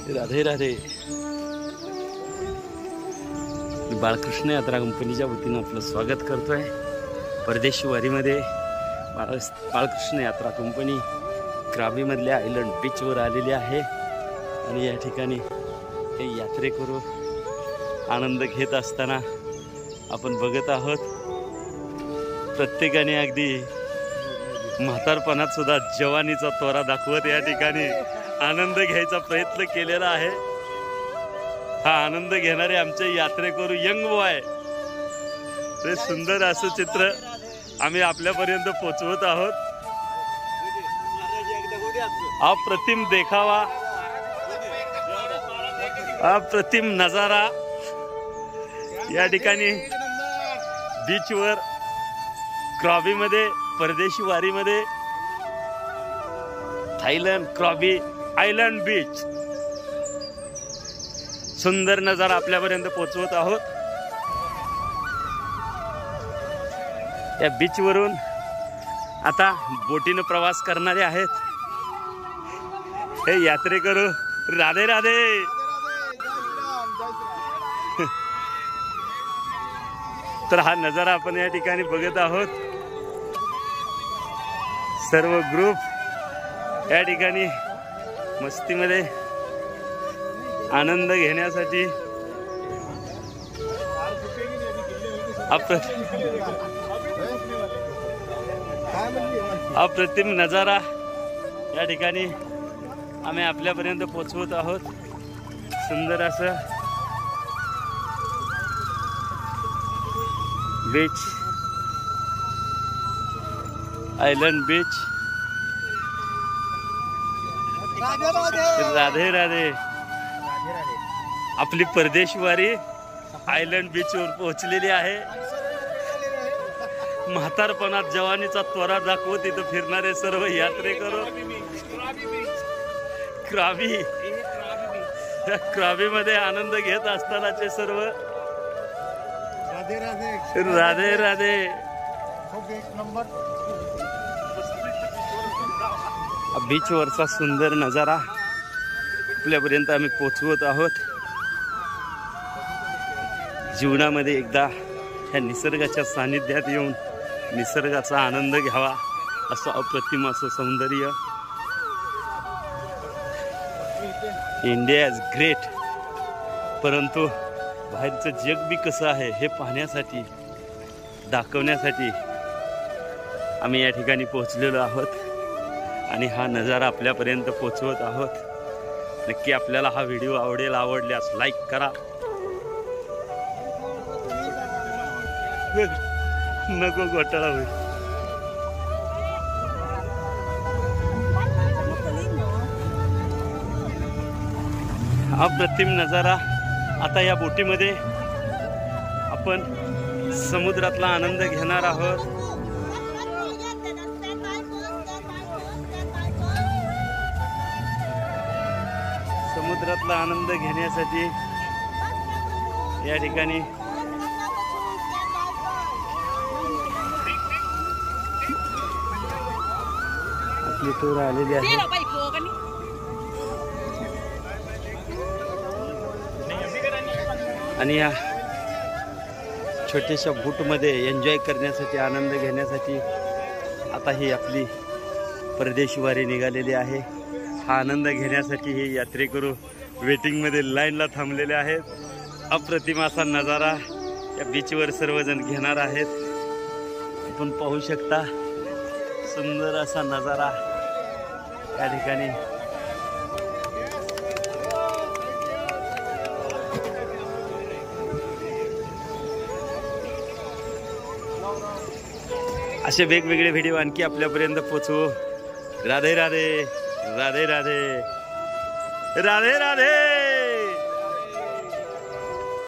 राधे राधे. बाळकृष्ण यात्रा कंपनीच्या वतीनं आपलं स्वागत करतोय परदेशी वारीमध्ये. बाळकृष्ण यात्रा कंपनी क्राबीमधल्या आयलंड बीचवर आलेली आहे आणि या ठिकाणी हे यात्रेकरू आनंद घेत असताना आपण बघत आहोत. प्रत्येकाने अगदी म्हातारपणात सुद्धा जवानीचा तोरा दाखवत या ठिकाणी आनंद घ्यायचा प्रयत्न केलेला आहे. हा आनंद घेणारे आमचे यात्रेकरू यंग बॉय, ते सुंदर असं चित्र आम्ही आपल्यापर्यंत पोहोचवत आहोत. अप्रतिम देखावा, अप्रतिम नजारा या ठिकाणी बीचवर क्रॉबीमध्ये, परदेशी वारीमध्ये, थायलंड क्रॉबी आयलंड बीच. सुंदर नजारा आपल्यापर्यंत पोहोचवत आहोत. या बीच वरून आता बोटीनं प्रवास करणारे आहेत हे यात्रेकरू. राधे राधे. तर हा नजारा आपण या ठिकाणी बघत आहोत. सर्व ग्रुप या ठिकाणी मस्तीमध्ये आनंद घेण्यासाठी अप्रतिम नजारा या ठिकाणी आम्ही आपल्यापर्यंत पोहोचवत आहोत. सुंदर असं beach, island beach. Radhe Radhe. आपली परदेशी वारी आयलंड बीचवर पोहोचलेली आहे. म्हातारपणात जवानीचा त्वरा दाखवत इथं फिरणारे सर्व यात्रेकरू क्राबीमध्ये आनंद घेत असतानाचे सर्व. राधे राधे. बीचवरचा सुंदर नजारा आपल्यापर्यंत आम्ही पोहोचवत आहोत. जीवनामध्ये एकदा ह्या निसर्गाच्या सानिध्यात येऊन निसर्गाचा आनंद घ्यावा, असं अप्रतिम असं सौंदर्य. इंडिया इज ग्रेट, परंतु बाहेरचं जग बी कसं आहे हे पाहण्यासाठी, दाखवण्यासाठी आम्ही या ठिकाणी पोहोचलेलो आहोत आणि हा नजारा आपल्यापर्यंत पोहोचवत आहोत. नक्की आपल्याला हा व्हिडिओ आवडल्यास लाईक करा. नको घोटाळा होईल. अप्रतिम नजारा. आता या बोटीमध्ये आपण समुद्रातला आनंद घेणार आहोत. समुद्रातला आनंद घेण्यासाठी या ठिकाणी आपली टूर आलेली आहे. आणि या छोट्याशा बोटमध्ये एन्जॉय करण्यासाठी, आनंद घेण्यासाठी आता ही आपली परदेशी वारी निघालेली आहे. हा आनंद घेण्यासाठी हे यात्रेकरू वेटिंगमध्ये लाईनला थांबलेले आहेत. अप्रतिम असा नजारा या बीचवर सर्वजण घेणार आहेत. आपण पाहू शकता सुंदर असा नजारा या ठिकाणी. असे वेगवेगळे व्हिडिओ आणखी आपल्यापर्यंत पोहोचवू. राधे राधे. राधे राधे. राधे राधे.